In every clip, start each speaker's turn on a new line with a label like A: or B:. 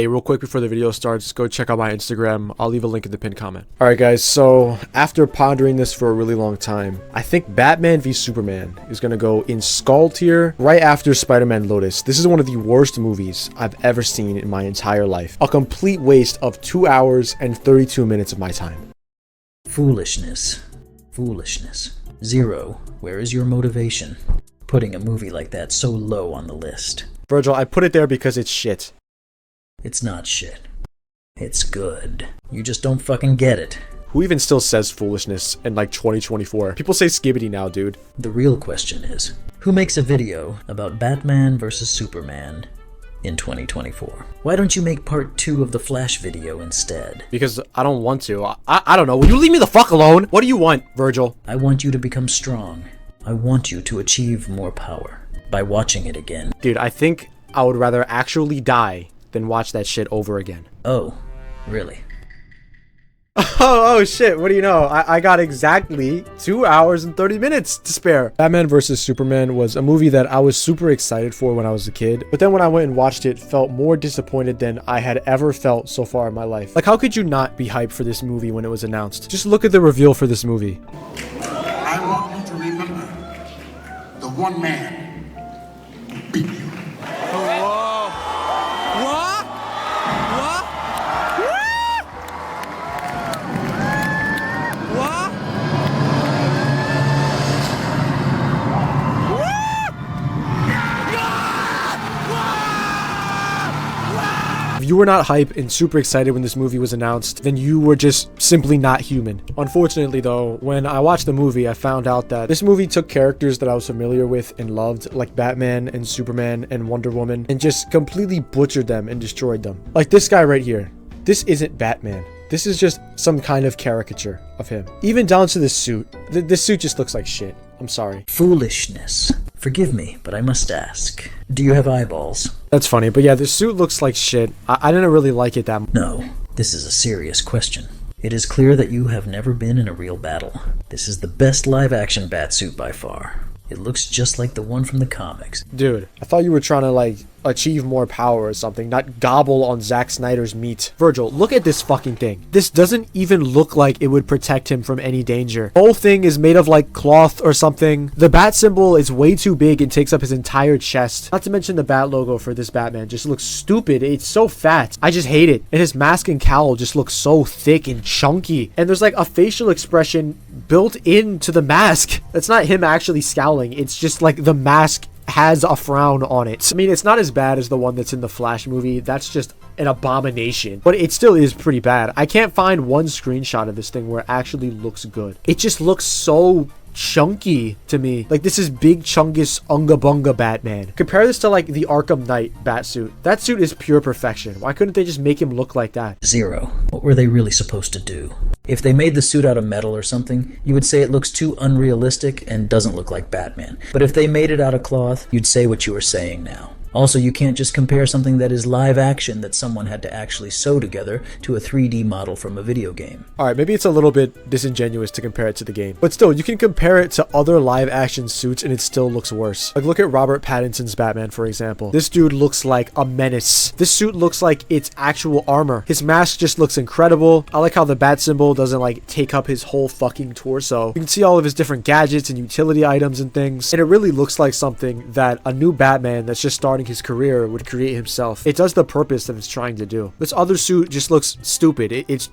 A: Hey, real quick before the video starts, go check out my Instagram. I'll leave a link in the pinned comment. Alright guys, so after pondering this for a really long time, I think Batman v Superman is gonna go in Skull tier right after Spider-Man Lotus. This is one of the worst movies I've ever seen in my entire life. A complete waste of 2 hours and 32 minutes of my time.
B: Foolishness. Foolishness. Zero. Where is your motivation? Putting a movie like that so low on the list.
A: Virgil, I put it there because it's shit.
B: It's not shit. It's good. You just don't fucking get it.
A: Who even still says foolishness in like 2024? People say skibbity now, dude.
B: The real question is, who makes a video about Batman versus Superman in 2024? Why don't you make part 2 of the Flash video instead?
A: Because I don't want to. I don't know. Will you leave me the fuck alone? What do you want, Virgil?
B: I want you to become strong. I want you to achieve more power by watching it again.
A: Dude, I think I would rather actually die than watch that shit over again.
B: Oh, really?
A: Oh shit, what do you know? I got exactly 2 hours and 30 minutes to spare. Batman vs Superman was a movie that I was super excited for when I was a kid, but then when I went and watched it, felt more disappointed than I had ever felt so far in my life. Like, how could you not be hyped for this movie when it was announced? Just look at the reveal for this movie.
C: I want you to remember the one man who beat you.
A: If you were not hype and super excited when this movie was announced, then you were just simply not human. Unfortunately though, when I watched the movie, I found out that this movie took characters that I was familiar with and loved, like Batman and Superman and Wonder Woman, and just completely butchered them and destroyed them. Like this guy right here. This isn't Batman. This is just some kind of caricature of him. Even down to this suit. This suit just looks like shit. I'm sorry.
B: Foolishness. Forgive me, but I must ask. Do you have eyeballs?
A: That's funny, but yeah, this suit looks like shit. I didn't really like it that much.
B: No, this is a serious question. It is clear that you have never been in a real battle. This is the best live-action Batsuit by far. It looks just like the one from the comics.
A: Dude, I thought you were trying to, like, achieve more power or something, not gobble on Zack Snyder's meat. Virgil, look at this fucking thing. This doesn't even look like it would protect him from any danger. The whole thing is made of, like, cloth or something. The bat symbol is way too big and takes up his entire chest. Not to mention the bat logo for this Batman just looks stupid. It's so fat. I just hate it. And his mask and cowl just look so thick and chunky. And there's, like, a facial expression built into the mask. That's not him actually scowling. It's just, like, the mask has a frown on it. I mean, it's not as bad as the one that's in the Flash movie. That's just an abomination, but it still is pretty bad. I can't find one screenshot of this thing where it actually looks good. It just looks so chunky to me. Like, this is big chungus unga bunga Batman. Compare this to like the Arkham Knight Batsuit. That suit is pure perfection. Why couldn't they just make him look like that?
B: Zero. What were they really supposed to do? If they made the suit out of metal or something, you would say it looks too unrealistic and doesn't look like Batman. But if they made it out of cloth, you'd say what you were saying now. Also, you can't just compare something that is live action that someone had to actually sew together to a 3D model from a video game.
A: Alright, maybe it's a little bit disingenuous to compare it to the game. But still, you can compare it to other live action suits and it still looks worse. Like, look at Robert Pattinson's Batman, for example. This dude looks like a menace. This suit looks like it's actual armor. His mask just looks incredible. I like how the bat symbol doesn't like take up his whole fucking torso. You can see all of his different gadgets and utility items and things. And it really looks like something that a new Batman that's just starting his career would create himself. It does the purpose that it's trying to do. This other suit just looks stupid. It's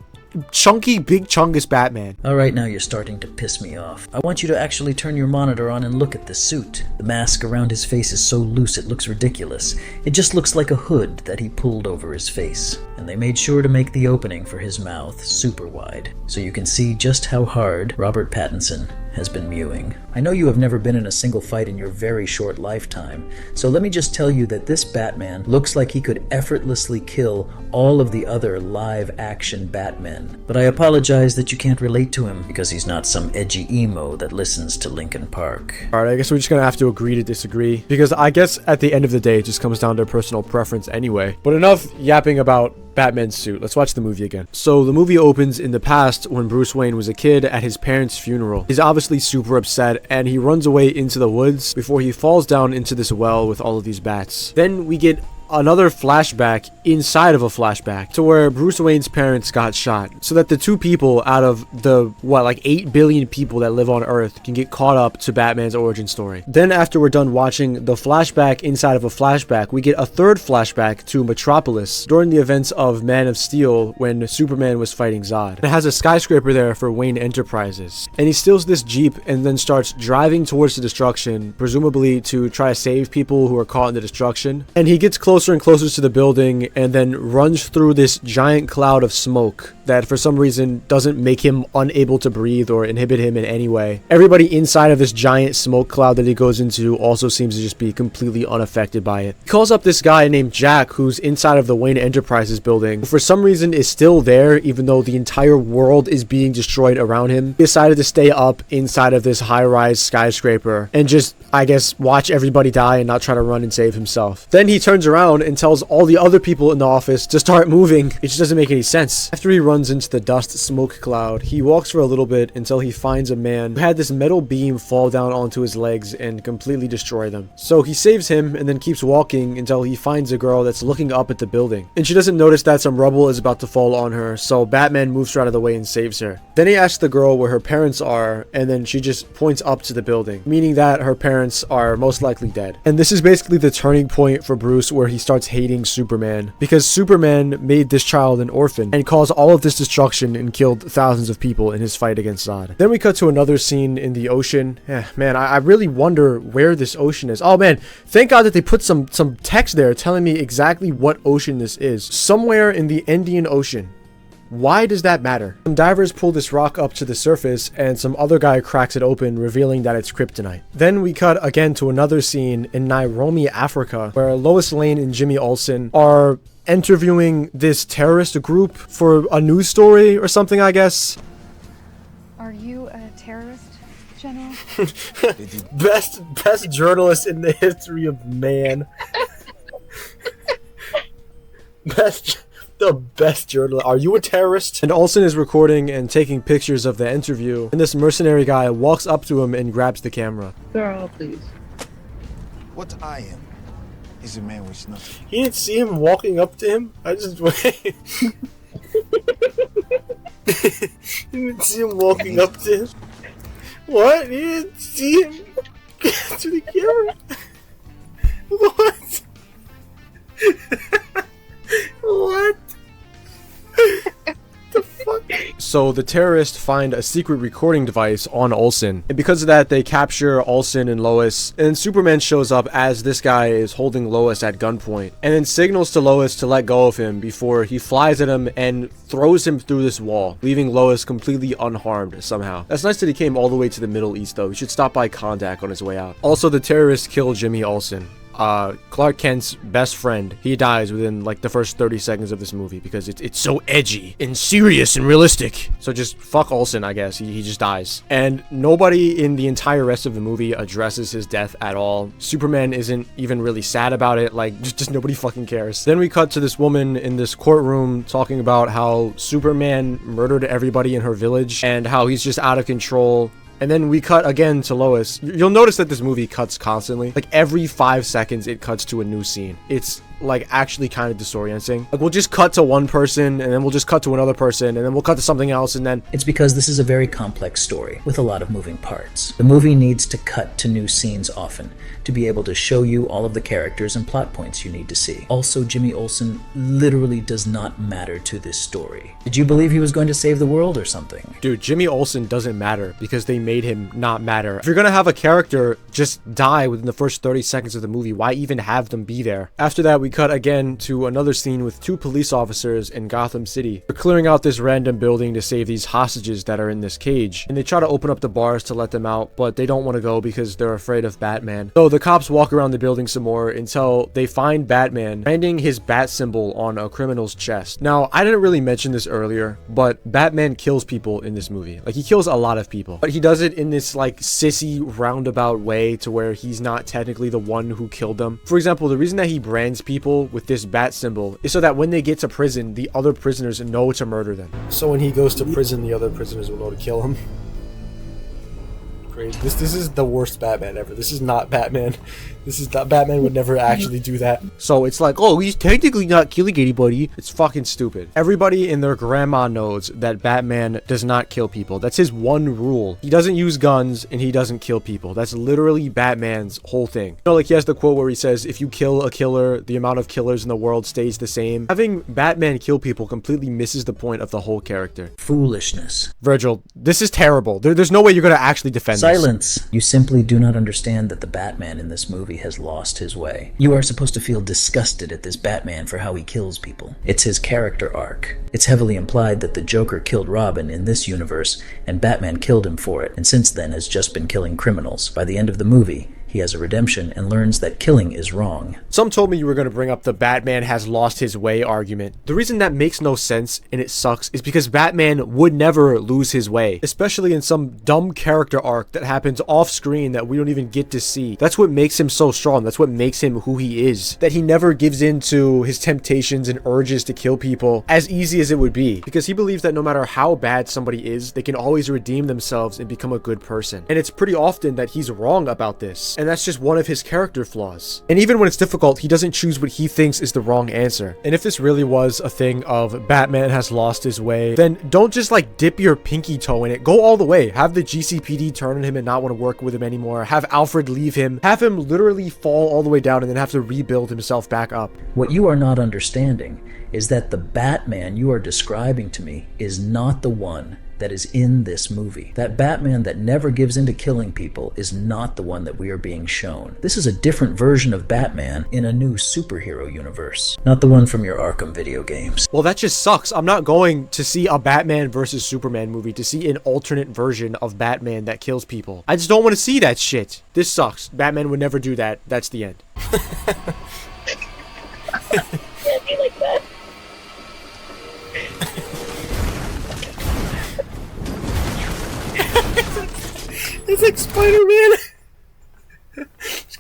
A: chunky, big chungus Batman.
B: Alright, now you're starting to piss me off. I want you to actually turn your monitor on and look at the suit. The mask around his face is so loose it looks ridiculous. It just looks like a hood that he pulled over his face. And they made sure to make the opening for his mouth super wide, so you can see just how hard Robert Pattinson has been mewing. I know you have never been in a single fight in your very short lifetime, so let me just tell you that this Batman looks like he could effortlessly kill all of the other live-action Batmen. But I apologize that you can't relate to him, because he's not some edgy emo that listens to Linkin Park.
A: Alright, I guess we're just gonna have to agree to disagree, because I guess at the end of the day, it just comes down to personal preference anyway. But enough yapping about Batman's suit. Let's watch the movie again. So the movie opens in the past when Bruce Wayne was a kid at his parents' funeral. He's obviously super upset and he runs away into the woods before he falls down into this well with all of these bats. Then we get another flashback inside of a flashback to where Bruce Wayne's parents got shot, so that the 2 people out of the, like 8 billion people that live on Earth can get caught up to Batman's origin story. Then after we're done watching the flashback inside of a flashback, we get a 3rd flashback to Metropolis during the events of Man of Steel when Superman was fighting Zod. It has a skyscraper there for Wayne Enterprises, and he steals this Jeep and then starts driving towards the destruction, presumably to try to save people who are caught in the destruction. And he gets closer and closer to the building and then runs through this giant cloud of smoke that for some reason doesn't make him unable to breathe or inhibit him in any way. Everybody inside of this giant smoke cloud that he goes into also seems to just be completely unaffected by it. He calls up this guy named Jack who's inside of the Wayne Enterprises building, who for some reason is still there even though the entire world is being destroyed around him. He decided to stay up inside of this high-rise skyscraper and just, I guess, watch everybody die and not try to run and save himself. Then he turns around and tells all the other people in the office to start moving. It just doesn't make any sense. After he runs into the dust smoke cloud, he walks for a little bit until he finds a man who had this metal beam fall down onto his legs and completely destroy them. So he saves him and then keeps walking until he finds a girl that's looking up at the building. And she doesn't notice that some rubble is about to fall on her, so Batman moves her out of the way and saves her. Then he asks the girl where her parents are, and then she just points up to the building, meaning that her parents are most likely dead. And this is basically the turning point for Bruce where he starts hating Superman, because Superman made this child an orphan and caused all of this destruction and killed thousands of people in his fight against Zod. Then we cut to another scene in the ocean. Man, I really wonder where this ocean is. Oh man, thank God that they put some text there telling me exactly what ocean this is. Somewhere in the Indian Ocean. Why does that matter? Some divers pull this rock up to the surface and some other guy cracks it open, revealing that it's kryptonite. Then we cut again to another scene in Nairobi, Africa, where Lois Lane and Jimmy Olsen are interviewing this terrorist group for a news story or something, I guess.
D: Are you a terrorist, General?
A: best journalist in the history of man. The best journalist. Are you a terrorist? And Olsen is recording and taking pictures of the interview, and this mercenary guy walks up to him and grabs the camera.
E: Girl, please.
F: What I am is a man with nothing.
A: He didn't see him walking up to him? I just wait. You didn't see him walking up to him? What? You didn't see him get to the camera? What? What? The fuck? So the terrorists find a secret recording device on Olsen, and because of that they capture Olsen and Lois, and then Superman shows up as this guy is holding Lois at gunpoint and then signals to Lois to let go of him before he flies at him and throws him through this wall, leaving Lois completely unharmed somehow. That's nice that he came all the way to the Middle East though. He should stop by Kondak on his way out. Also, the terrorists kill Jimmy Olsen. Clark Kent's best friend. He dies within like the first 30 seconds of this movie because it's so edgy and serious and realistic. So just fuck Olsen, I guess. He just dies. And nobody in the entire rest of the movie addresses his death at all. Superman isn't even really sad about it. Like, just nobody fucking cares. Then we cut to this woman in this courtroom talking about how Superman murdered everybody in her village and how he's just out of control. And then we cut again to Lois. You'll notice that this movie cuts constantly. Like every 5 seconds it cuts to a new scene. It's like actually kind of disorienting. Like we'll just cut to one person and then we'll just cut to another person and then we'll cut to something else and then...
B: It's because this is a very complex story with a lot of moving parts. The movie needs to cut to new scenes often to be able to show you all of the characters and plot points you need to see. Also, Jimmy Olsen literally does not matter to this story. Did you believe he was going to save the world or something?
A: Dude, Jimmy Olsen doesn't matter because they made him not matter. If you're gonna have a character just die within the first 30 seconds of the movie, why even have them be there? After that, we cut again to another scene with 2 police officers in Gotham City. They're clearing out this random building to save these hostages that are in this cage. And they try to open up the bars to let them out, but they don't want to go because they're afraid of Batman. So the cops walk around the building some more until they find Batman branding his bat symbol on a criminal's chest. Now, I didn't really mention this earlier, but Batman kills people in this movie. Like, he kills a lot of people. But he does it in this, like, sissy roundabout way to where he's not technically the one who killed them. For example, the reason that he brands people with this bat symbol is so that when they get to prison, the other prisoners know to murder them. So when he goes to prison, the other prisoners will know to kill him. Crazy. This is the worst Batman ever. This is not Batman. This is not, Batman would never actually do that. So it's like, oh, he's technically not killing anybody. It's fucking stupid. Everybody and their grandma knows that Batman does not kill people. That's his one rule. He doesn't use guns and he doesn't kill people. That's literally Batman's whole thing. You know, like he has the quote where he says, if you kill a killer, the amount of killers in the world stays the same. Having Batman kill people completely misses the point of the whole character.
B: Foolishness.
A: Virgil, this is terrible. There's no way you're gonna actually defend this.
B: Silence. You simply do not understand that the Batman in this movie has lost his way. You are supposed to feel disgusted at this Batman for how he kills people. It's his character arc. It's heavily implied that the Joker killed Robin in this universe, and Batman killed him for it, and since then has just been killing criminals. By the end of the movie, he has a redemption and learns that killing is wrong.
A: Some told me you were going to bring up the Batman has lost his way argument. The reason that makes no sense and it sucks is because Batman would never lose his way, especially in some dumb character arc that happens off screen that we don't even get to see. That's what makes him so strong. That's what makes him who he is. That he never gives in to his temptations and urges to kill people as easy as it would be, because he believes that no matter how bad somebody is, they can always redeem themselves and become a good person. And it's pretty often that he's wrong about this. And that's just one of his character flaws. And even when it's difficult, he doesn't choose what he thinks is the wrong answer. And if this really was a thing of Batman has lost his way, then don't just like dip your pinky toe in it. Go all the way. Have the GCPD turn on him and not want to work with him anymore. Have Alfred leave him. Have him literally fall all the way down and then have to rebuild himself back up.
B: What you are not understanding is that the Batman you are describing to me is not the one that is in this movie. That Batman that never gives in to killing people is not the one that we are being shown. This is a different version of Batman in a new superhero universe, not the one from your Arkham video games.
A: Well, that just sucks. I'm not going to see a Batman versus Superman movie to see an alternate version of Batman that kills people. I just don't want to see that shit. This sucks. Batman would never do that. That's the end.
E: Can't be like that.
A: It's like Spider-Man.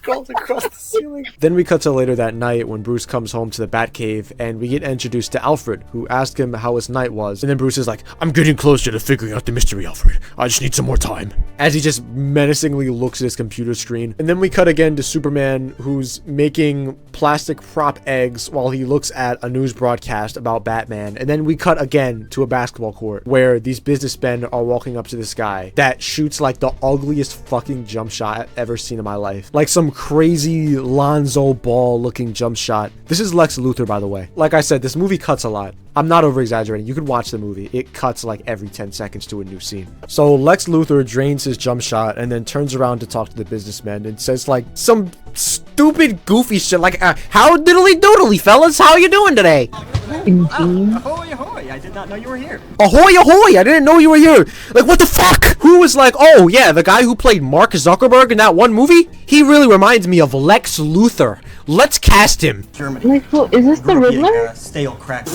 A: Crawls across the ceiling. Then we cut to later that night when Bruce comes home to the Batcave and we get introduced to Alfred, who asked him how his night was. And then Bruce is like, I'm getting closer to figuring out the mystery, Alfred. I just need some more time. As he just menacingly looks at his computer screen. And then we cut again to Superman, who's making plastic prop eggs while he looks at a news broadcast about Batman. And then we cut again to a basketball court where these businessmen are walking up to this guy that shoots like the ugliest fucking jump shot I've ever seen in my life. Like some crazy Lonzo Ball looking jump shot. This is Lex Luthor, by the way. Like I said, this movie cuts a lot. I'm not over exaggerating. You can watch the movie. It cuts like every 10 seconds to a new scene. So Lex Luthor drains his jump shot and then turns around to talk to the businessman and says like some stupid goofy shit like, how diddly doodly, fellas, how you doing today?
G: Ahoy, ahoy, I did not know you were here.
A: Ahoy, ahoy, I didn't know you were here. Like, what the fuck? Who was like, oh yeah, the guy who played Mark Zuckerberg in that one movie? He really reminds me of Lex Luthor. Let's cast him.
G: Germany.
E: Like, who is this the Riddler?
G: Stale crack.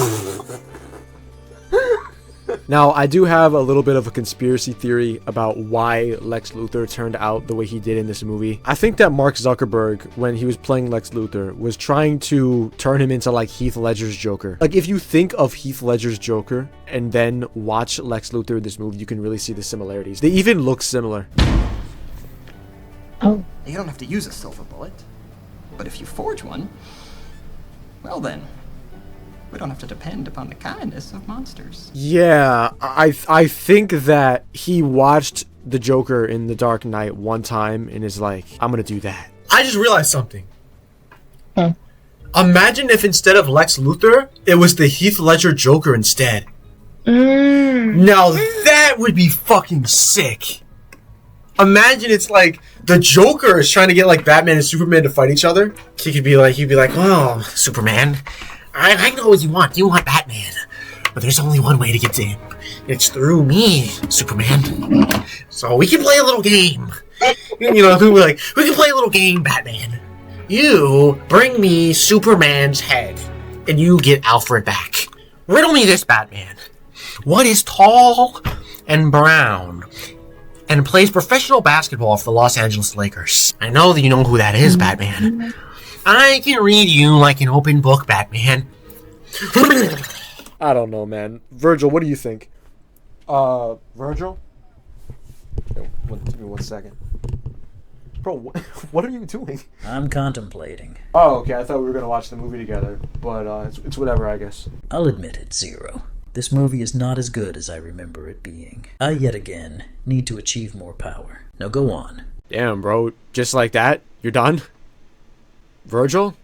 A: Now, I do have a little bit of a conspiracy theory about why Lex Luthor turned out the way he did in this movie. I think that Mark Zuckerberg, when he was playing Lex Luthor, was trying to turn him into like Heath Ledger's Joker. Like, if you think of Heath Ledger's Joker and then watch Lex Luthor in this movie, you can really see the similarities. They even look similar.
E: Oh.
G: You don't have to use a silver bullet. But if you forge one, well then, we don't have to depend upon the kindness of monsters.
A: Yeah, I think that he watched the Joker in The Dark Knight one time and is like, I'm gonna do that. I just realized something.
E: Huh.
A: Imagine if instead of Lex Luthor, it was the Heath Ledger Joker instead. Now that would be fucking sick. Imagine it's like the Joker is trying to get like Batman and Superman to fight each other. He'd be like, well, Superman, I know what you want. You want Batman. But there's only one way to get to him. It's through me, Superman. So we can play a little game. You know, we can play a little game, Batman. You bring me Superman's head, and you get Alfred back. Riddle me this, Batman. What is tall and brown and plays professional basketball for the Los Angeles Lakers? I know that you know who that is, Batman. I can read you like an open book, Batman. I don't know, man. Virgil, what do you think? Virgil? Give me 1 second. Bro, what are you doing?
B: I'm contemplating.
A: Oh, okay. I thought we were gonna watch the movie together, but it's whatever, I guess.
B: I'll admit it, Zero. This movie is not as good as I remember it being. I, yet again, need to achieve more power. Now go on.
A: Damn, bro. Just like that? You're done? Virgil?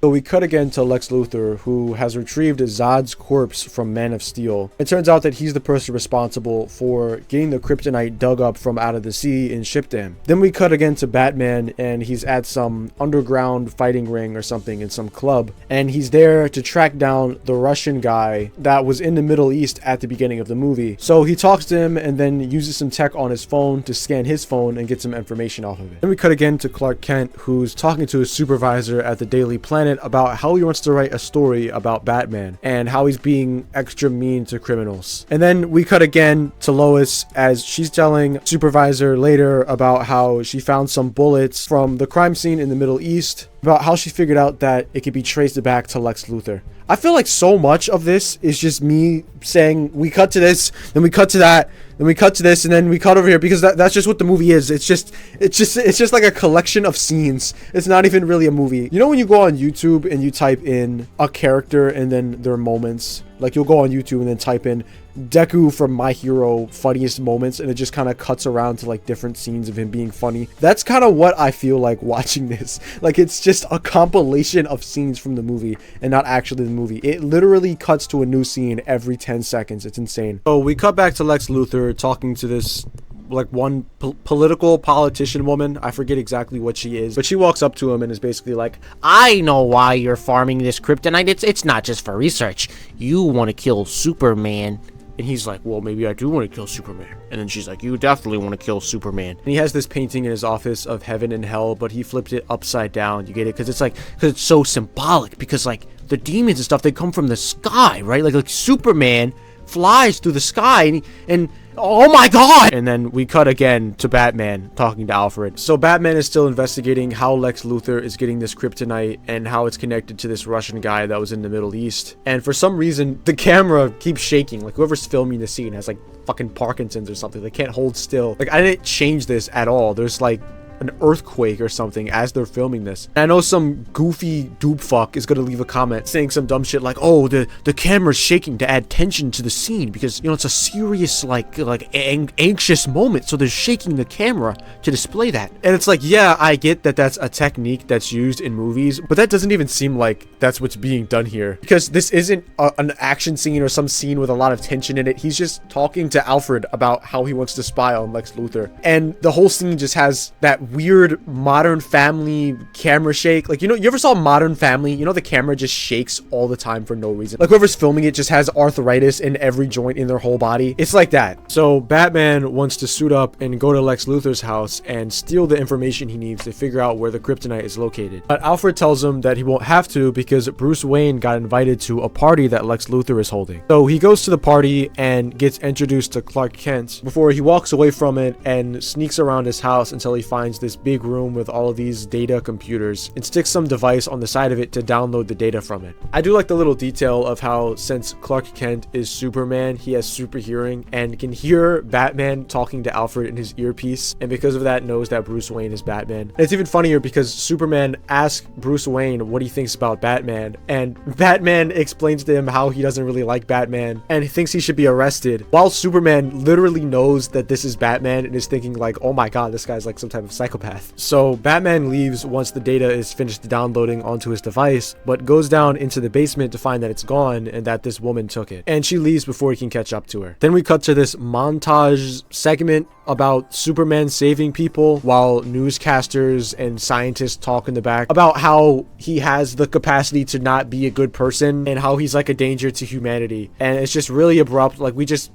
A: So we cut again to Lex Luthor, who has retrieved Zod's corpse from Man of Steel. It turns out that he's the person responsible for getting the kryptonite dug up from out of the sea and shipped to him. Then we cut again to Batman, and he's at some underground fighting ring or something in some club, and he's there to track down the Russian guy that was in the Middle East at the beginning of the movie. So he talks to him and then uses some tech on his phone to scan his phone and get some information off of it. Then we cut again to Clark Kent, who's talking to his supervisor at the Daily Planet about how he wants to write a story about Batman and how he's being extra mean to criminals. And then we cut again to Lois as she's telling supervisor later about how she found some bullets from the crime scene in the Middle East, about how she figured out that it could be traced back to Lex Luthor. I feel like so much of this is just me saying we cut to this, then we cut to that, then we cut to this, and then we cut over here, because that's just what the movie is. It's just like a collection of scenes. It's not even really a movie. You know when you go on YouTube and you type in a character and then their moments? Like you'll go on YouTube and then type in Deku from My Hero funniest moments, and it just kind of cuts around to like different scenes of him being funny. That's kind of what I feel like watching this. Like it's just a compilation of scenes from the movie and not actually the movie. It literally cuts to a new scene every 10 seconds. It's insane. So we cut back to Lex Luthor talking to this like one politician woman. I forget exactly what she is, but she walks up to him and is basically like,
H: I know why you're farming this kryptonite. It's not just for research. You want to kill Superman.
A: and he's like, well, maybe I do want to kill Superman. And then she's like, you definitely want to kill Superman. And he has this painting in his office of heaven and hell, but he flipped it upside down. You get it? Because it's so symbolic, because like the demons and stuff, they come from the sky, right? Like Superman flies through the sky and oh my god. And then we cut again to Batman talking to Alfred. So Batman is still investigating how Lex Luthor is getting this kryptonite and how it's connected to this Russian guy that was in the Middle East. And for some reason the camera keeps shaking. Like whoever's filming the scene has like fucking Parkinson's or something. They can't hold still. Like I didn't change this at all. There's like an earthquake or something as they're filming this. And I know some goofy dupe fuck is gonna leave a comment saying some dumb shit like, oh, the camera's shaking to add tension to the scene because, you know, it's a serious like anxious moment, so they're shaking the camera to display that. And it's like, yeah, I get that that's a technique that's used in movies, but that doesn't even seem like that's what's being done here, because this isn't an action scene or some scene with a lot of tension in it. He's just talking to Alfred about how he wants to spy on Lex Luthor, and the whole scene just has that weird Modern Family camera shake. Like, you know, you ever saw Modern Family? You know, the camera just shakes all the time for no reason. Like whoever's filming it just has arthritis in every joint in their whole body. It's like that. So Batman wants to suit up and go to Lex Luthor's house and steal the information he needs to figure out where the kryptonite is located. But Alfred tells him that he won't have to because Bruce Wayne got invited to a party that Lex Luthor is holding. So he goes to the party and gets introduced to Clark Kent before he walks away from it and sneaks around his house until he finds this big room with all of these data computers and sticks some device on the side of it to download the data from it. I do like the little detail of how, since Clark Kent is Superman, he has super hearing and can hear Batman talking to Alfred in his earpiece, and because of that knows that Bruce Wayne is Batman. And it's even funnier because Superman asks Bruce Wayne what he thinks about Batman, and Batman explains to him how he doesn't really like Batman and he thinks he should be arrested, while Superman literally knows that this is Batman and is thinking like, oh my god, this guy's like some type of psychopath. So Batman leaves once the data is finished downloading onto his device, but goes down into the basement to find that it's gone and that this woman took it. And she leaves before he can catch up to her. Then we cut to this montage segment about Superman saving people while newscasters and scientists talk in the back about how he has the capacity to not be a good person and how he's like a danger to humanity. And it's just really abrupt. Like we just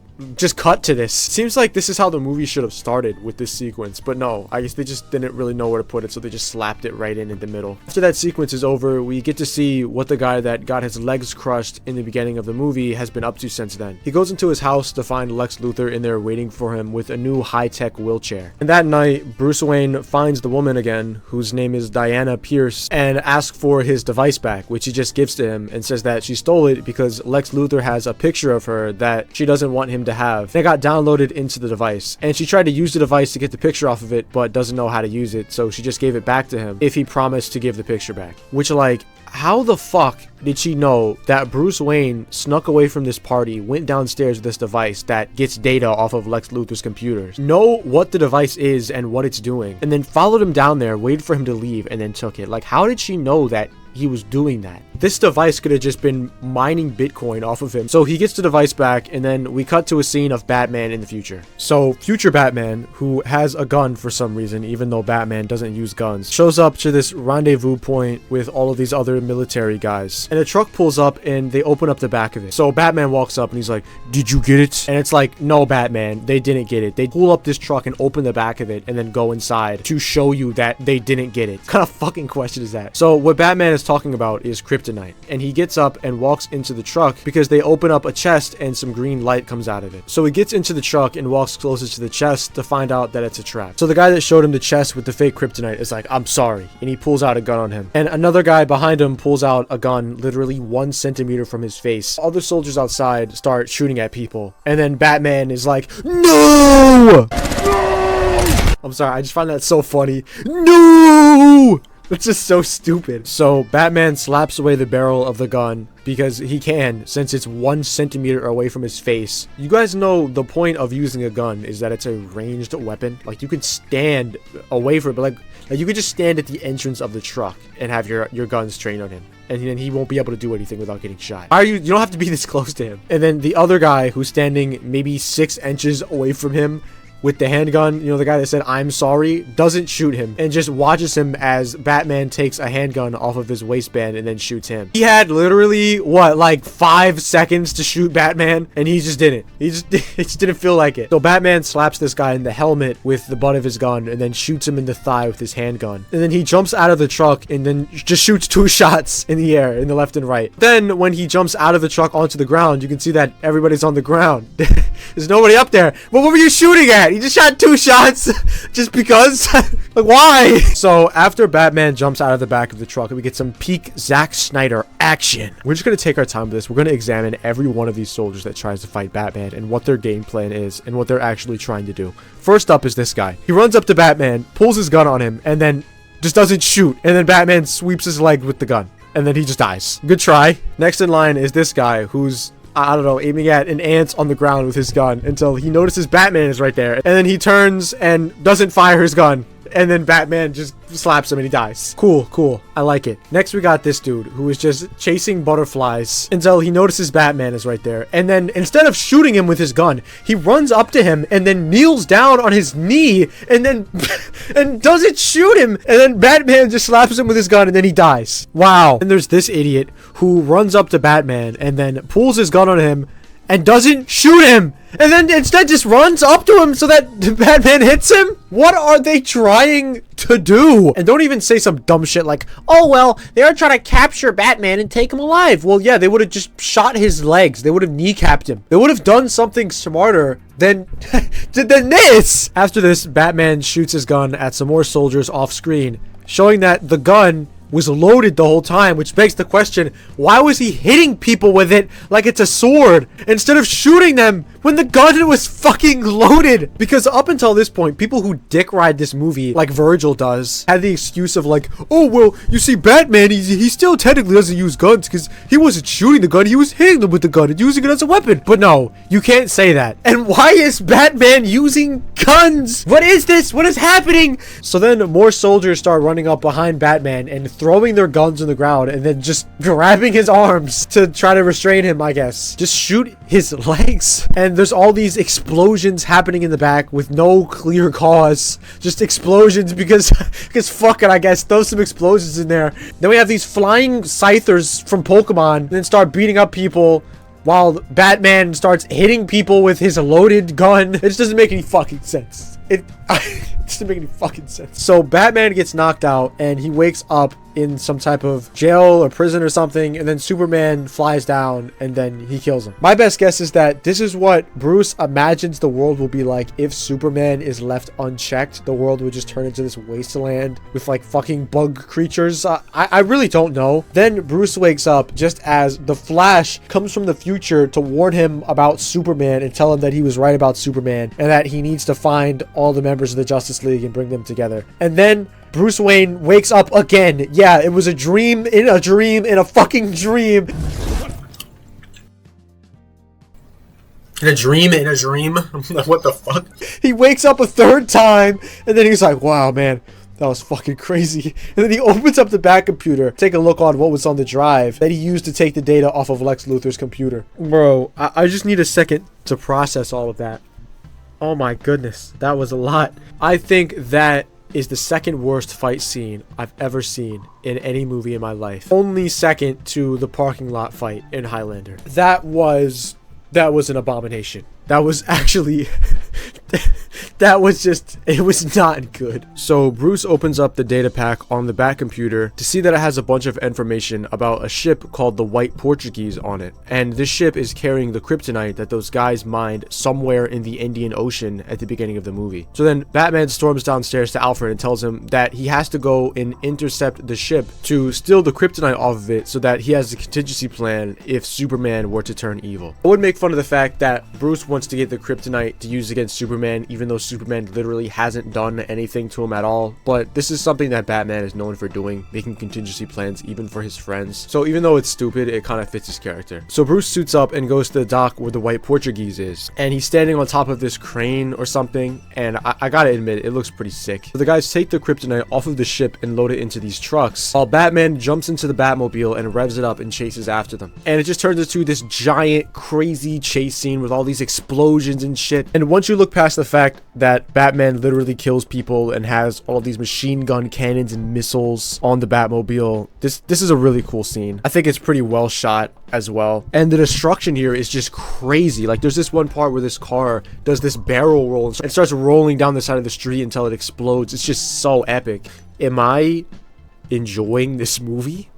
A: cut to this. Seems like this is how the movie should have started, with this sequence, but no, I guess they just didn't really know where to put it, so they just slapped it right in the middle. After that sequence is over, we get to see what the guy that got his legs crushed in the beginning of the movie has been up to since then. He goes into his house to find Lex Luthor in there waiting for him with a new high-tech wheelchair. And that night, Bruce Wayne finds the woman again, whose name is Diana Pierce, and asks for his device back, which he just gives to him and says that she stole it because Lex Luthor has a picture of her that she doesn't want him to have. It got downloaded into the device, and she tried to use the device to get the picture off of it, but doesn't know how to use it, so she just gave it back to him if he promised to give the picture back. Which, like, how the fuck did she know that Bruce Wayne snuck away from this party, went downstairs with this device that gets data off of Lex Luthor's computers, know what the device is and what it's doing, and then followed him down there, waited for him to leave, and then took it? Like, how did she know that he was doing that? This device could have just been mining Bitcoin off of him. So he gets the device back, and then we cut to a scene of Batman in the future. So future Batman, who has a gun for some reason, even though Batman doesn't use guns, shows up to this rendezvous point with all of these other military guys. And a truck pulls up, and they open up the back of it. So Batman walks up, and he's like, "Did you get it?" And it's like, "No, Batman, they didn't get it. They pull up this truck and open the back of it, and then go inside to show you that they didn't get it." What kind of fucking question is that? So what Batman is talking about is kryptonite, and he gets up and walks into the truck because they open up a chest and some green light comes out of it. So he gets into the truck and walks closer to the chest to find out that it's a trap. So the guy that showed him the chest with the fake kryptonite is like, "I'm sorry," and he pulls out a gun on him. And another guy behind him pulls out a gun literally 1 centimeter from his face. Other soldiers outside start shooting at people, and then Batman is like, "No!" I'm sorry, I just find that so funny. No! It's just so stupid. So Batman slaps away the barrel of the gun because he can, since it's 1 centimeter away from his face. You guys know the point of using a gun is that it's a ranged weapon. Like, you could stand away from it, but like you could just stand at the entrance of the truck and have your guns trained on him, and then he won't be able to do anything without getting shot. You don't have to be this close to him. And then the other guy who's standing maybe 6 inches away from him with the handgun, you know, the guy that said "I'm sorry," doesn't shoot him and just watches him as Batman takes a handgun off of his waistband and then shoots him. He had literally, what, like 5 seconds to shoot Batman, and he just didn't. He just didn't feel like it. So Batman slaps this guy in the helmet with the butt of his gun and then shoots him in the thigh with his handgun. And then he jumps out of the truck and then just shoots 2 shots in the air, in the left and right. Then when he jumps out of the truck onto the ground, you can see that everybody's on the ground. There's nobody up there. But what were you shooting at? He just shot 2 shots just because. Like, why? So after Batman jumps out of the back of the truck, we get some peak Zack Snyder action. We're just going to take our time with this. We're going to examine every one of these soldiers that tries to fight Batman and what their game plan is and what they're actually trying to do. First up is this guy. He runs up to Batman, pulls his gun on him, and then just doesn't shoot. And then Batman sweeps his leg with the gun, and then he just dies. Good try. Next in line is this guy who's, I don't know, aiming at an ant on the ground with his gun until he notices Batman is right there. And then he turns and doesn't fire his gun. And then Batman just slaps him and he dies. Cool, cool. I like it. Next, we got this dude who is just chasing butterflies until he notices Batman is right there. And then instead of shooting him with his gun, he runs up to him and then kneels down on his knee and then and doesn't shoot him. And then Batman just slaps him with his gun and then he dies. Wow. And there's this idiot who runs up to Batman and then pulls his gun on him and doesn't shoot him, and then instead just runs up to him so that Batman hits him. What are they trying to do? And don't even say some dumb shit like, "Oh, well, they're trying to capture Batman and take him alive." Well, yeah, they would have just shot his legs. They would have kneecapped him. They would have done something smarter than this. After this, Batman shoots his gun at some more soldiers off screen, showing that the gun was loaded the whole time, which begs the question, why was he hitting people with it like it's a sword instead of shooting them when the gun was fucking loaded? Because up until this point, people who dick ride this movie, like Vergil does, had the excuse of like, "Oh, well, you see, Batman, he still technically doesn't use guns because he wasn't shooting the gun, he was hitting them with the gun and using it as a weapon." But no, you can't say that. And why is Batman using guns? What is this? What is happening? So then more soldiers start running up behind Batman and throwing their guns on the ground and then just grabbing his arms to try to restrain him, I guess. Just shoot his legs. And there's all these explosions happening in the back with no clear cause. Just explosions because fuck it, I guess. Throw some explosions in there. Then we have these flying scythers from Pokemon and then start beating up people while Batman starts hitting people with his loaded gun. It just doesn't make any fucking sense. It doesn't make any fucking sense. So Batman gets knocked out and he wakes up in some type of jail or prison or something, and then Superman flies down and then he kills him. My best guess is that this is what Bruce imagines the world will be like if Superman is left unchecked. The world would just turn into this wasteland with like fucking bug creatures. I really don't know. Then Bruce wakes up just as the Flash comes from the future to warn him about Superman and tell him that he was right about Superman and that he needs to find all the members of the Justice League and bring them together. And then Bruce Wayne wakes up again. Yeah, it was a dream in a dream in a fucking dream. In a dream in a dream? What the fuck? He wakes up a third time and then he's like, wow, man, that was fucking crazy. And then he opens up the back computer, take a look on what was on the drive that he used to take the data off of Lex Luthor's computer. Bro, I just need a second to process all of that. Oh my goodness, that was a lot. I think that is the second worst fight scene I've ever seen in any movie in my life. Only second to the parking lot fight in Highlander. That was an abomination. That was actually that was just, it was not good. So Bruce opens up the data pack on the back computer to see that it has a bunch of information about a ship called the White Portuguese on it. And this ship is carrying the kryptonite that those guys mined somewhere in the Indian Ocean at the beginning of the movie. So then Batman storms downstairs to Alfred and tells him that he has to go and intercept the ship to steal the kryptonite off of it so that he has a contingency plan if Superman were to turn evil. I would make fun of the fact that Bruce wants to get the kryptonite to use against Superman, even though Superman literally hasn't done anything to him at all. But this is something that Batman is known for doing, making contingency plans even for his friends. So even though it's stupid, it kind of fits his character. So Bruce suits up and goes to the dock where the White Portuguese is, and he's standing on top of this crane or something, and I gotta admit, it looks pretty sick. So the guys take the kryptonite off of the ship and load it into these trucks, while Batman jumps into the Batmobile and revs it up and chases after them. And it just turns into this giant crazy chase scene with all these explosions and shit. And once you look past the fact that Batman literally kills people and has all these machine gun cannons and missiles on the Batmobile, this is a really cool scene. I think it's pretty well shot as well, and the destruction here is just crazy. Like, there's this one part where this car does this barrel roll and starts rolling down the side of the street until it explodes. It's just so epic. Am I enjoying this movie?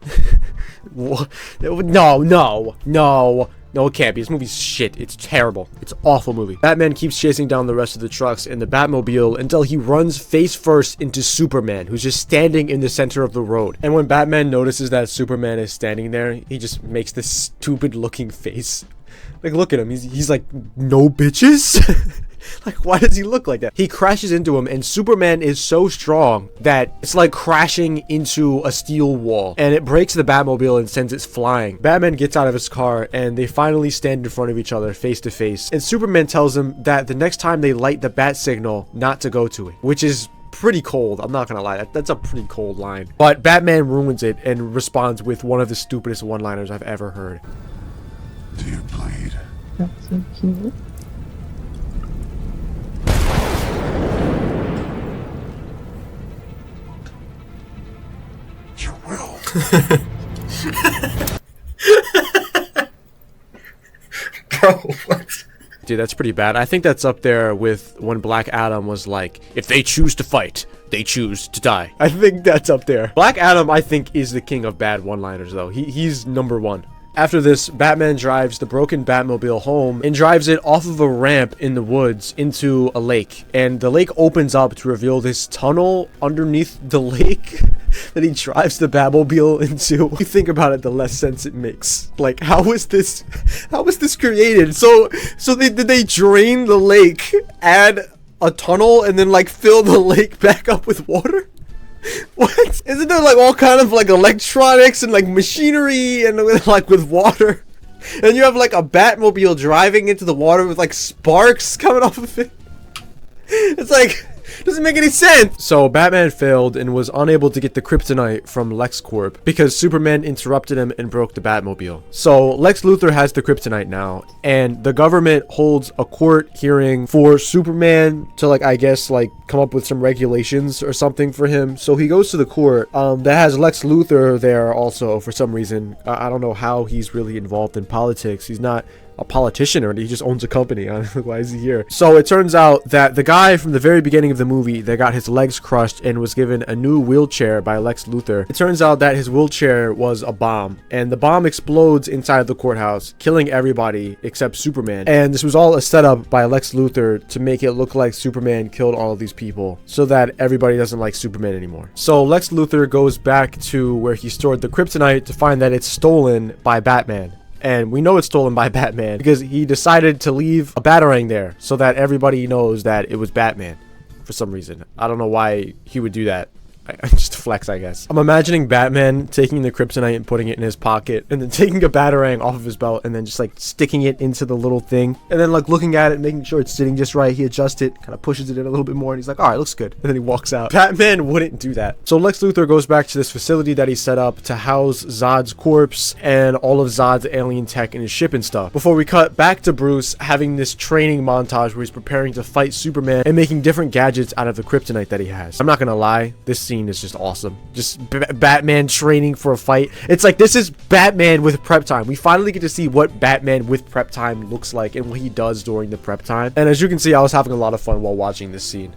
A: No, it can't be. This movie's shit. It's terrible. It's an awful movie. Batman keeps chasing down the rest of the trucks in the Batmobile until he runs face first into Superman, who's just standing in the center of the road. And when Batman notices that Superman is standing there, he just makes this stupid looking face. Like, look at him. He's like, no bitches? Like, why does he look like that? He crashes into him, and Superman is so strong that it's like crashing into a steel wall, and it breaks the Batmobile and sends it flying. Batman gets out of his car, and they finally stand in front of each other face to face, and Superman tells him that the next time they light the bat signal, not to go to it, which is pretty cold. I'm not gonna lie, that's a pretty cold line. But Batman ruins it and responds with one of the stupidest one-liners I've ever heard.
C: Do you bleed?
E: That's so cute.
C: You will.
A: Bro, what? Dude, that's pretty bad. I think that's up there with when Black Adam was like, if they choose to fight, they choose to die. I think that's up there. Black Adam, I think, is the king of bad one-liners, though. He's number one. After this, Batman drives the broken Batmobile home and drives it off of a ramp in the woods into a lake. And the lake opens up to reveal this tunnel underneath the lake that he drives the Batmobile into. If you think about it, the less sense it makes. Like, how was this created? So did they drain the lake, add a tunnel, and then like fill the lake back up with water? What? Isn't there like all kind of like electronics and like machinery and like with water? And you have like a Batmobile driving into the water with like sparks coming off of it. It's like, doesn't make any sense. So Batman failed and was unable to get the kryptonite from LexCorp because Superman interrupted him and broke the Batmobile. So Lex Luthor has the kryptonite now, and the government holds a court hearing for Superman to like, I guess, like come up with some regulations or something for him. So he goes to the court that has Lex Luthor there also for some reason. I don't know how he's really involved in politics. He's not a politician or he just owns a company. Why is he here? So it turns out that the guy from the very beginning of the movie that got his legs crushed and was given a new wheelchair by Lex Luthor, it turns out that his wheelchair was a bomb, and the bomb explodes inside the courthouse, killing everybody except Superman. And this was all a setup by Lex Luthor to make it look like Superman killed all of these people so that everybody doesn't like Superman anymore. So Lex Luthor goes back to where he stored the kryptonite to find that it's stolen by Batman. And we know it's stolen by Batman because he decided to leave a batarang there so that everybody knows that it was Batman for some reason. I don't know why he would do that. Just a flex, I guess. I'm imagining Batman taking the kryptonite and putting it in his pocket and then taking a batarang off of his belt and then just like sticking it into the little thing and then like looking at it, making sure it's sitting just right. He adjusts it, kind of pushes it in a little bit more, and he's like, all right, looks good. And then he walks out. Batman wouldn't do that. So Lex Luthor goes back to this facility that he set up to house Zod's corpse and all of Zod's alien tech in his ship and stuff. Before we cut back to Bruce having this training montage where he's preparing to fight Superman and making different gadgets out of the kryptonite that he has. I'm not gonna lie, this scene is just awesome. Just Batman training for a fight. It's like, this is Batman with prep time. We finally get to see what Batman with prep time looks like and what he does during the prep time. And as you can see, I was having a lot of fun while watching this scene.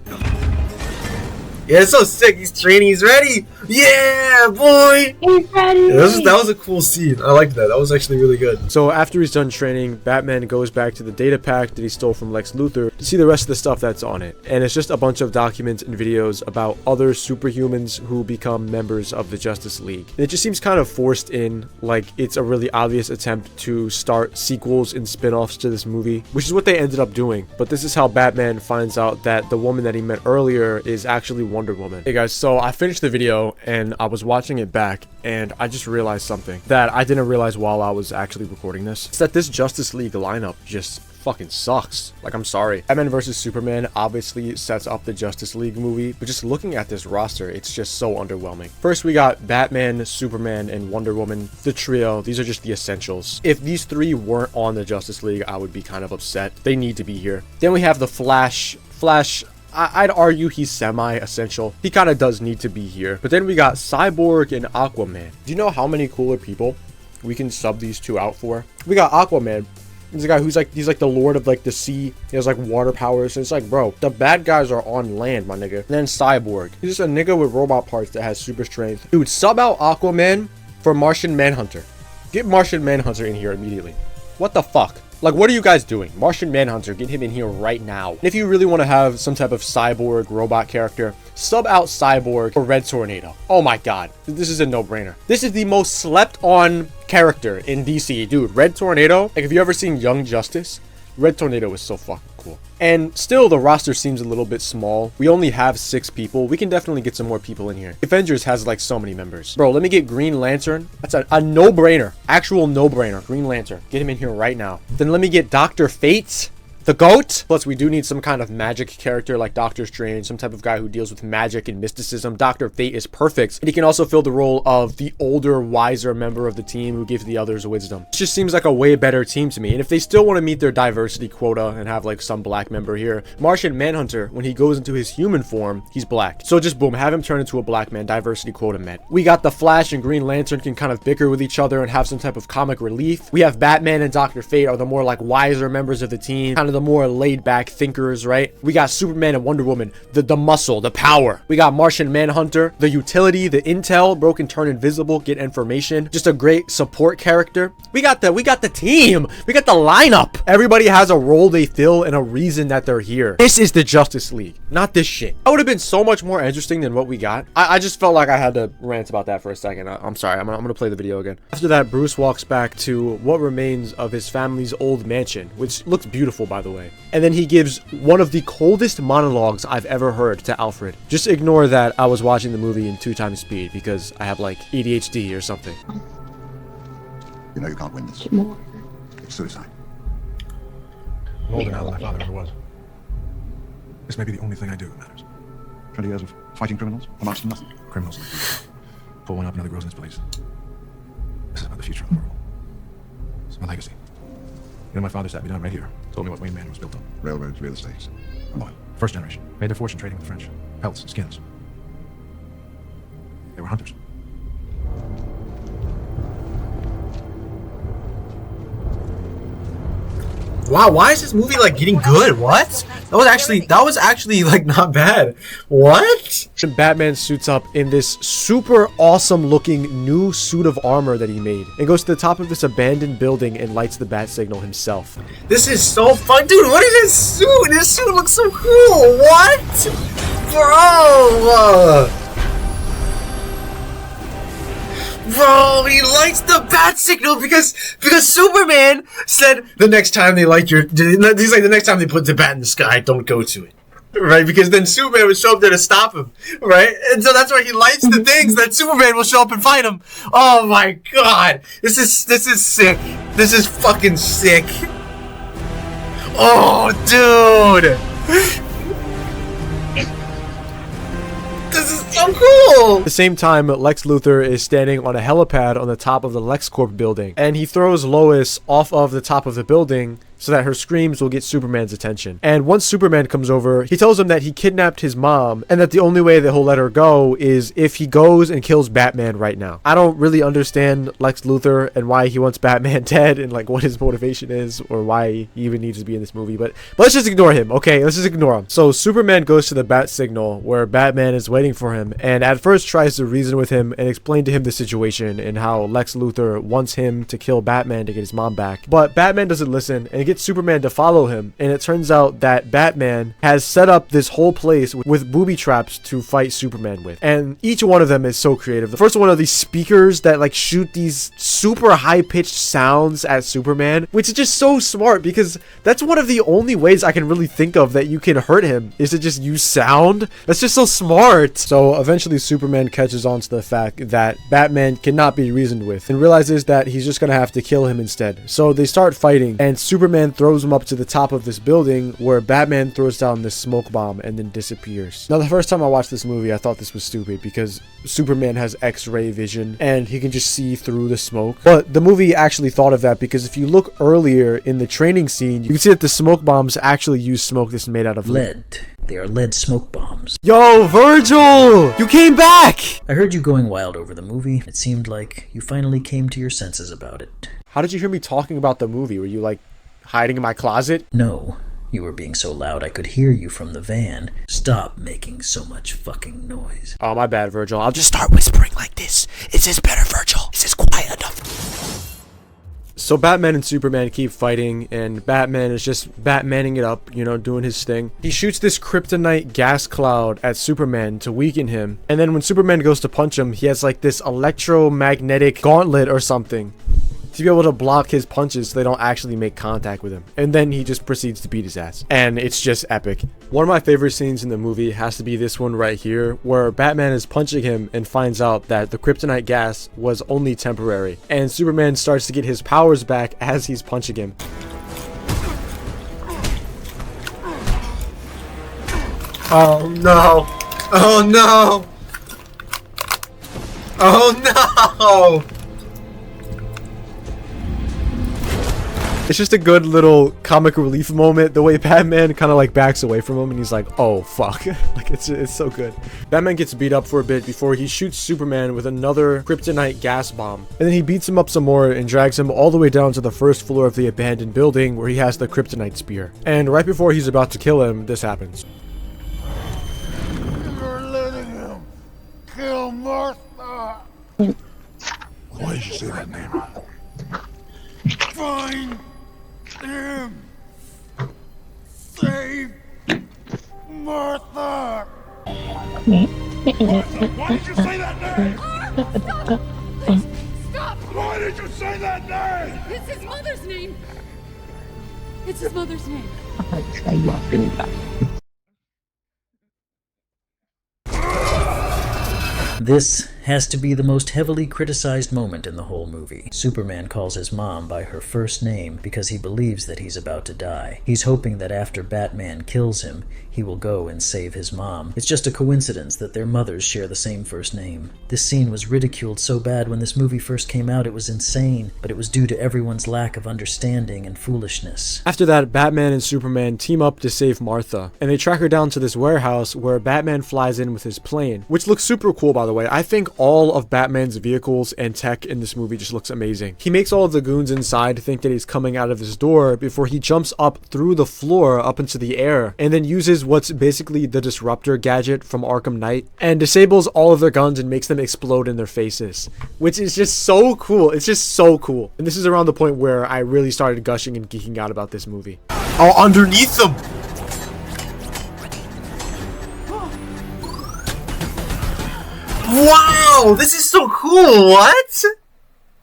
I: Yeah, it's so sick. He's training. He's ready. Yeah, boy.
E: He's ready.
I: Yeah, that was a cool scene. I liked that. That was actually really good.
A: So after he's done training, Batman goes back to the data pack that he stole from Lex Luthor to see the rest of the stuff that's on it. And it's just a bunch of documents and videos about other superhumans who become members of the Justice League. And it just seems kind of forced in, like it's a really obvious attempt to start sequels and spin-offs to this movie, which is what they ended up doing. But this is how Batman finds out that the woman that he met earlier is actually Wonder Woman. Hey guys, so I finished the video and I was watching it back and I just realized something that I didn't realize while I was actually recording this. It's that this Justice League lineup just fucking sucks. Like, I'm sorry. Batman vs Superman obviously sets up the Justice League movie, but just looking at this roster, it's just so underwhelming. First, we got Batman, Superman, and Wonder Woman, the trio. These are just the essentials. If these three weren't on the Justice League, I would be kind of upset. They need to be here. Then we have the Flash. I'd argue he's semi-essential. He kind of does need to be here. But then we got Cyborg and Aquaman. Do you know how many cooler people we can sub these two out for? We got Aquaman. He's a guy who's like, he's like the lord of like the sea. He has like water powers. And it's like, bro, the bad guys are on land, my nigga. And then Cyborg. He's just a nigga with robot parts that has super strength. Dude, sub out Aquaman for Martian Manhunter. Get Martian Manhunter in here immediately. What the fuck? Like, what are you guys doing? Martian Manhunter, get him in here right now. And if you really want to have some type of cyborg robot character, sub out Cyborg for Red Tornado. Oh my god, this is a no-brainer. This is the most slept on character in DC, dude. Red Tornado, like, have you ever seen Young Justice? Red Tornado is so fucking cool. And still, the roster seems a little bit small. We only have 6 people. We can definitely get some more people in here. Avengers has like so many members. Bro, let me get Green Lantern. That's a no-brainer. Actual no-brainer. Green Lantern. Get him in here right now. Then let me get Dr. Fate. The GOAT. Plus, we do need some kind of magic character like Doctor Strange, some type of guy who deals with magic and mysticism. Dr. Fate is perfect. And he can also fill the role of the older, wiser member of the team who gives the others wisdom. It just seems like a way better team to me. And if they still want to meet their diversity quota and have like some black member here, Martian Manhunter, when he goes into his human form, he's black. So just boom, have him turn into a black man, diversity quota met. We got the Flash and Green Lantern can kind of bicker with each other and have some type of comic relief. We have Batman and Dr. Fate are the more like wiser members of the team, kind of the more laid back thinkers, right? We got Superman and Wonder Woman, the muscle, the power. We got Martian Manhunter, the utility, the intel, bro can turn invisible, get information, just a great support character. We got the team, we got the lineup. Everybody has a role they fill and a reason that they're here. This is the Justice League, not this shit. That would have been so much more interesting than what we got. I just felt like I had to rant about that for a second. I'm sorry, I'm gonna play the video again. After that, Bruce walks back to what remains of his family's old mansion, which looks beautiful, by the way. And then he gives one of the coldest monologues I've ever heard to Alfred. Just ignore that I was watching the movie in 2 times speed because I have like ADHD or something.
C: You know you can't win this. It's suicide.
F: I'm older now than my father ever was. This may be the only thing I do that matters.
C: 20 years of fighting criminals, amounts to nothing.
F: Criminals like you. Pull one up, another grows in its place. This is about the future of the world. It's my legacy. You know, my father sat me down right here, told me what Wayne Manor was built on.
C: Railroads, real estates, and oil.
F: First generation. Made their fortune trading with the French. Pelts and skins. They were hunters.
I: Wow, why is this movie like getting good? What? That was actually like not bad. What?
A: Batman suits up in this super awesome looking new suit of armor that he made and goes to the top of this abandoned building and lights the bat signal himself.
I: This is so fun, dude. What is this suit? This suit looks so cool. What? Bro, he lights the bat signal because Superman said the next time they light your, he's like, the next time they put the bat in the sky, don't go to it, right? Because then Superman would show up there to stop him, right? And so that's why he lights the things that Superman will show up and fight him. Oh my god, this is sick. This is fucking sick. Oh, dude. This is so cool!
A: At the same time, Lex Luthor is standing on a helipad on the top of the LexCorp building, and he throws Lois off of the top of the building so that her screams will get Superman's attention. And once Superman comes over, he tells him that he kidnapped his mom and that the only way that he'll let her go is if he goes and kills Batman right now. I don't really understand Lex Luthor and why he wants Batman dead and like what his motivation is or why he even needs to be in this movie, but let's just ignore him, okay? Let's just ignore him. So Superman goes to the bat signal where Batman is waiting for him and at first tries to reason with him and explain to him the situation and how Lex Luthor wants him to kill Batman to get his mom back. But Batman doesn't listen and gets Superman to follow him, and it turns out that Batman has set up this whole place with booby traps to fight Superman with, and each one of them is so creative. The first one are these speakers that like shoot these super high-pitched sounds at Superman, which is just so smart because that's one of the only ways I can really think of that you can hurt him is to just use sound. That's just so smart. So eventually Superman catches on to the fact that Batman cannot be reasoned with and realizes that he's just gonna have to kill him instead. So they start fighting, and Superman throws him up to the top of this building where Batman throws down this smoke bomb and then disappears. Now, the first time I watched this movie, I thought this was stupid because Superman has X-ray vision and he can just see through the smoke. But the movie actually thought of that because if you look earlier in the training scene, you can see that the smoke bombs actually use smoke that's made out of
B: Lead. They are lead smoke bombs.
A: Yo, Vergil! You came back!
B: I heard you going wild over the movie. It seemed like you finally came to your senses about it.
A: How did you hear me talking about the movie? Were you like hiding in my closet?
B: No. You were being so loud I could hear you from the van. Stop making so much fucking noise.
A: Oh, my bad, Vergil. I'll just start whispering like this. Is this better, Vergil? Is this quiet enough? So Batman and Superman keep fighting, and Batman is just Batmaning it up, you know, doing his thing. He shoots this kryptonite gas cloud at Superman to weaken him, and then when Superman goes to punch him, he has like this electromagnetic gauntlet or something to be able to block his punches so they don't actually make contact with him. And then he just proceeds to beat his ass. And it's just epic. One of my favorite scenes in the movie has to be this one right here, where Batman is punching him and finds out that the kryptonite gas was only temporary. And Superman starts to get his powers back as he's punching him.
I: Oh no. Oh no. Oh no.
A: It's just a good little comic relief moment, the way Batman kind of like backs away from him and he's like, oh fuck. Like it's so good. Batman gets beat up for a bit before he shoots Superman with another kryptonite gas bomb, and then he beats him up some more and drags him all the way down to the first floor of the abandoned building where he has the kryptonite spear. And right before he's about to kill him, this happens.
C: You're letting him kill Martha.
F: Why did you say that name?
C: Find him. Save Martha. Why did you say that name?
J: Stop! Please, stop!
C: Why did you say that name?
J: It's his mother's name! It's his mother's name.
B: This has to be the most heavily criticized moment in the whole movie. Superman calls his mom by her first name because he believes that he's about to die. He's hoping that after Batman kills him, he will go and save his mom. It's just a coincidence that their mothers share the same first name. This scene was ridiculed so bad when this movie first came out, it was insane, but it was due to everyone's lack of understanding and foolishness.
A: After that, Batman and Superman team up to save Martha, and they track her down to this warehouse where Batman flies in with his plane, which looks super cool, by the way. I think all of Batman's vehicles and tech in this movie just looks amazing. He makes all of the goons inside think that he's coming out of his door before he jumps up through the floor up into the air and then uses what's basically the disruptor gadget from Arkham Knight and disables all of their guns and makes them explode in their faces, which is just so cool. It's just so cool. And this is around the point where I really started gushing and geeking out about this movie.
I: Oh, underneath them. Wow, this is so cool. What?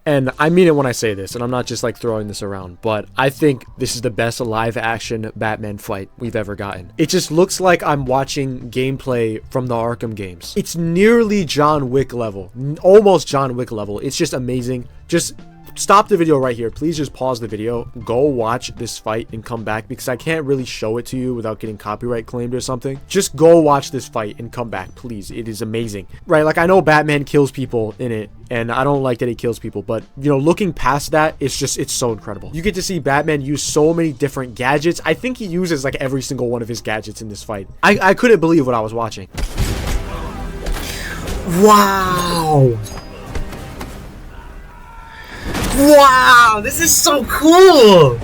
A: And I mean it when I say this, and I'm not just like throwing this around, but I think this is the best live action Batman fight we've ever gotten. It just looks like I'm watching gameplay from the Arkham games. It's nearly John Wick level, almost John Wick level. It's just amazing. Just stop the video right here. Please just pause the video, go watch this fight and come back, because I can't really show it to you without getting copyright claimed or something. Just go watch this fight and come back, please. It is amazing. Right, like I know Batman kills people in it, and I don't like that he kills people, but you know, looking past that, it's so incredible. You get to see Batman use so many different gadgets. I think he uses like every single one of his gadgets in this fight. I couldn't believe what I was watching.
I: Wow. Wow, this is so cool!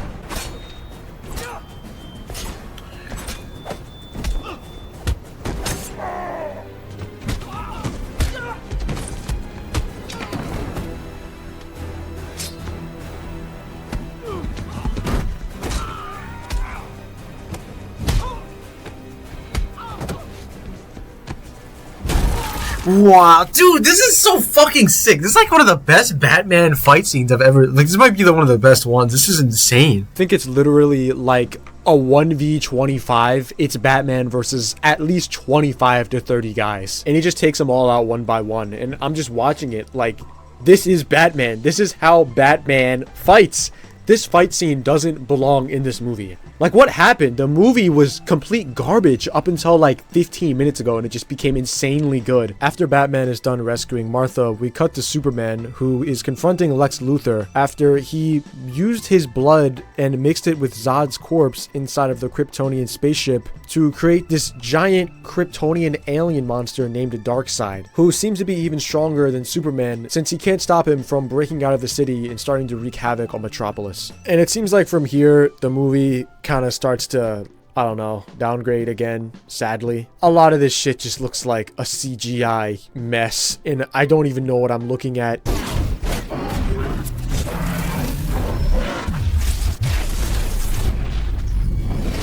I: Wow, dude, this is so fucking sick. This is like one of the best Batman fight scenes I've ever... Like, this might be one of the best ones. This is insane.
A: I think it's literally like a 1v25. It's Batman versus at least 25 to 30 guys. And he just takes them all out one by one. And I'm just watching it like, this is Batman. This is how Batman fights. This fight scene doesn't belong in this movie. Like, what happened? The movie was complete garbage up until like 15 minutes ago, and it just became insanely good. After Batman is done rescuing Martha, we cut to Superman, who is confronting Lex Luthor after he used his blood and mixed it with Zod's corpse inside of the Kryptonian spaceship to create this giant Kryptonian alien monster named Darkseid, who seems to be even stronger than Superman since he can't stop him from breaking out of the city and starting to wreak havoc on Metropolis. And it seems like from here, the movie kind of starts to, I don't know, downgrade again, sadly. A lot of this shit just looks like a CGI mess, and I don't even know what I'm looking at.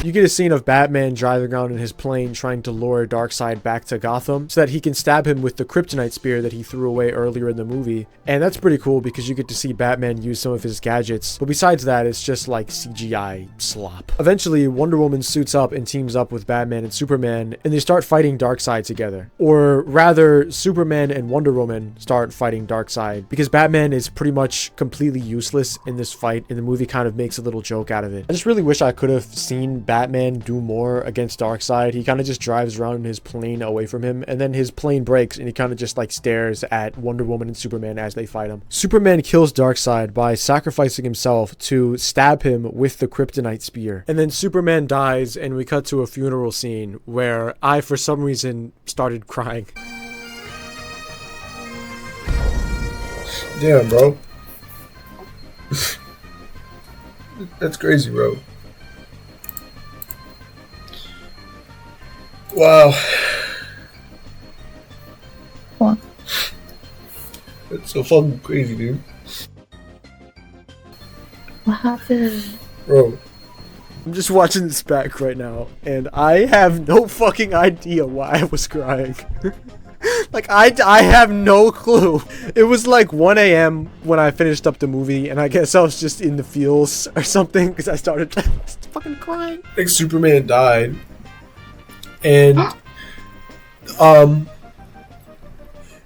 A: You get a scene of Batman driving around in his plane trying to lure Darkseid back to Gotham so that he can stab him with the kryptonite spear that he threw away earlier in the movie. And that's pretty cool because you get to see Batman use some of his gadgets. But besides that, it's just like CGI slop. Eventually, Wonder Woman suits up and teams up with Batman and Superman, and they start fighting Darkseid together. Or rather, Superman and Wonder Woman start fighting Darkseid because Batman is pretty much completely useless in this fight, and the movie kind of makes a little joke out of it. I just really wish I could have seen Batman do more against Darkseid. He kind of just drives around in his plane away from him, and then his plane breaks and he kind of just like stares at Wonder Woman and Superman as they fight him. Superman kills Darkseid by sacrificing himself to stab him with the kryptonite spear. And then Superman dies, and we cut to a funeral scene where I, for some reason, started crying.
I: Damn, bro. That's crazy, bro. Wow.
E: What?
I: That's so fucking crazy, dude.
E: What happened?
I: Bro.
A: I'm just watching this back right now, and I have no fucking idea why I was crying. Like, I have no clue. It was like 1 a.m. when I finished up the movie, and I guess I was just in the feels or something, because I started just fucking crying.
I: I think Superman died. And,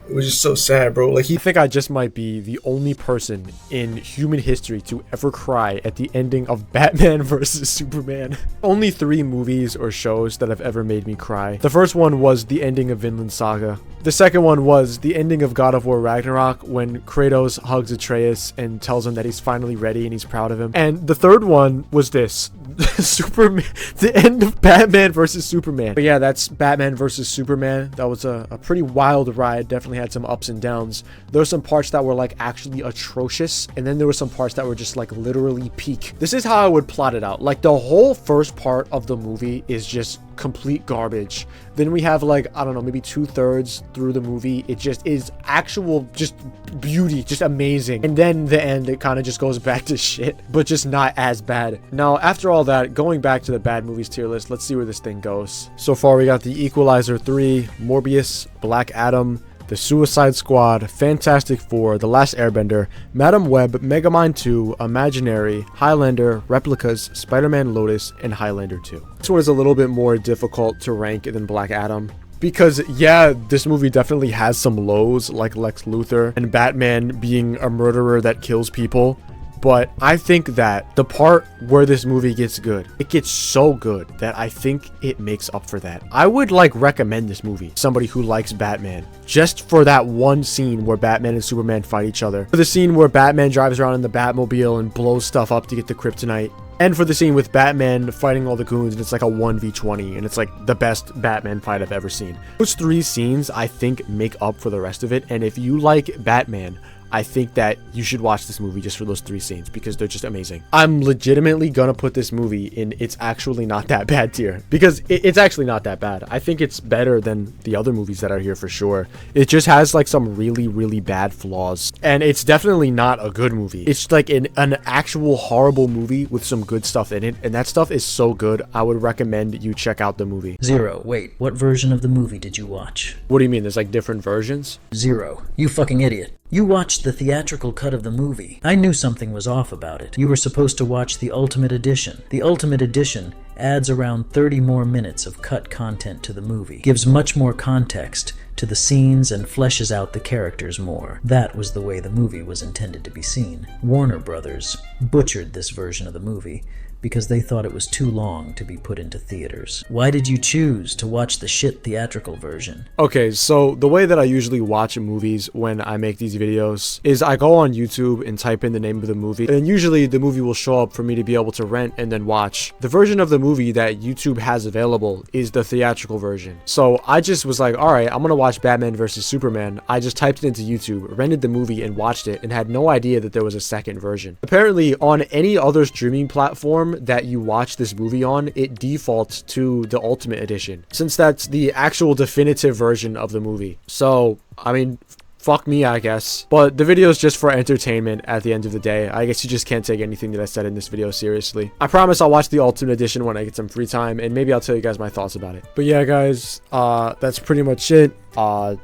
I: it was just so sad, bro. Like,
A: I think I just might be the only person in human history to ever cry at the ending of Batman vs. Superman. Only 3 movies or shows that have ever made me cry. The first one was the ending of Vinland Saga. The second one was the ending of God of War Ragnarok, when Kratos hugs Atreus and tells him that he's finally ready and he's proud of him. And the third one was this. Superman, the end of Batman vs. Superman. But yeah, that's Batman vs. Superman. That was a pretty wild ride. Definitely definitely had some ups and downs. There were some parts that were like actually atrocious, and then there were some parts that were just like literally peak. This is how I would plot it out. Like the whole first part of the movie is just complete garbage. Then we have like, I don't know, maybe 2/3 through the movie, it just is actual just beauty, just amazing. And then the end, it kind of just goes back to shit, but just not as bad. Now, after all that, going back to the bad movies tier list, let's see where this thing goes. So far, we got The Equalizer 3, Morbius, Black Adam, The Suicide Squad, Fantastic Four, The Last Airbender, Madam Web, Megamind 2, Imaginary, Highlander, Replicas, Spider-Man Lotus, and Highlander 2. This one is a little bit more difficult to rank than Black Adam, because yeah, this movie definitely has some lows, like Lex Luthor and Batman being a murderer that kills people. But I think that the part where this movie gets good, it gets so good that I think it makes up for that. I would like recommend this movie to somebody who likes Batman, just for that one scene where Batman and Superman fight each other. For the scene where Batman drives around in the Batmobile and blows stuff up to get the kryptonite. And for the scene with Batman fighting all the goons, and it's like a 1v20, and it's like the best Batman fight I've ever seen. Those three scenes, I think, make up for the rest of it. And if you like Batman, I think that you should watch this movie just for those three scenes, because they're just amazing. I'm legitimately gonna put this movie in it's actually not that bad tier, because it's actually not that bad. I think it's better than the other movies that are here for sure. It just has like some really, really bad flaws, and it's definitely not a good movie. It's like an actual horrible movie with some good stuff in it, and that stuff is so good. I would recommend you check out the movie.
B: Zero, wait, what version of the movie did you watch?
A: What do you mean? There's like different versions?
B: Zero, you fucking idiot. You watched the theatrical cut of the movie. I knew something was off about it. You were supposed to watch the Ultimate Edition. The Ultimate Edition adds around 30 more minutes of cut content to the movie, gives much more context to the scenes, and fleshes out the characters more. That was the way the movie was intended to be seen. Warner Brothers butchered this version of the movie because they thought it was too long to be put into theaters. Why did you choose to watch the shit theatrical version?
A: Okay, so the way that I usually watch movies when I make these videos is I go on YouTube and type in the name of the movie, and usually the movie will show up for me to be able to rent and then watch. The version of the movie that YouTube has available is the theatrical version. So I just was like, alright, I'm gonna watch Batman vs Superman. I just typed it into YouTube, rented the movie, and watched it, and had no idea that there was a second version. Apparently, on any other streaming platform that you watch this movie on, it defaults to the Ultimate Edition, since that's the actual definitive version of the movie. So, I mean, fuck me, I guess. But the video is just for entertainment at the end of the day. I guess you just can't take anything that I said in this video seriously. I promise I'll watch the Ultimate Edition when I get some free time, and maybe I'll tell you guys my thoughts about it. But yeah, guys, that's pretty much it.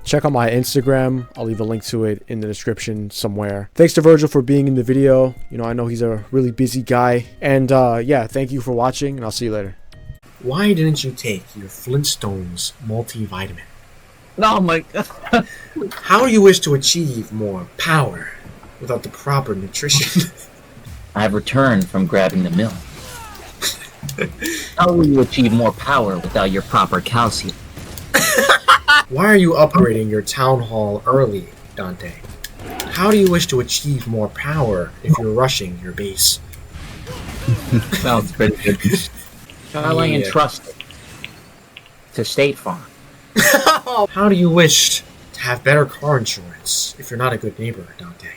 A: Check out my Instagram. I'll leave a link to it in the description somewhere. Thanks to Vergil for being in the video. You know, I know he's a really busy guy. And yeah, thank you for watching, and I'll see you later.
I: Why didn't you take your Flintstones multivitamin?
K: Oh my god.
I: How do you wish to achieve more power without the proper nutrition?
K: I've returned from grabbing the milk. How will you achieve more power without your proper calcium?
I: Why are you upgrading your town hall early, Dante? How do you wish to achieve more power if you're rushing your base?
K: Sounds pretty good. Shall I entrust it to State Farm?
I: How do you wish to have better car insurance if you're not a good neighbor, Dante?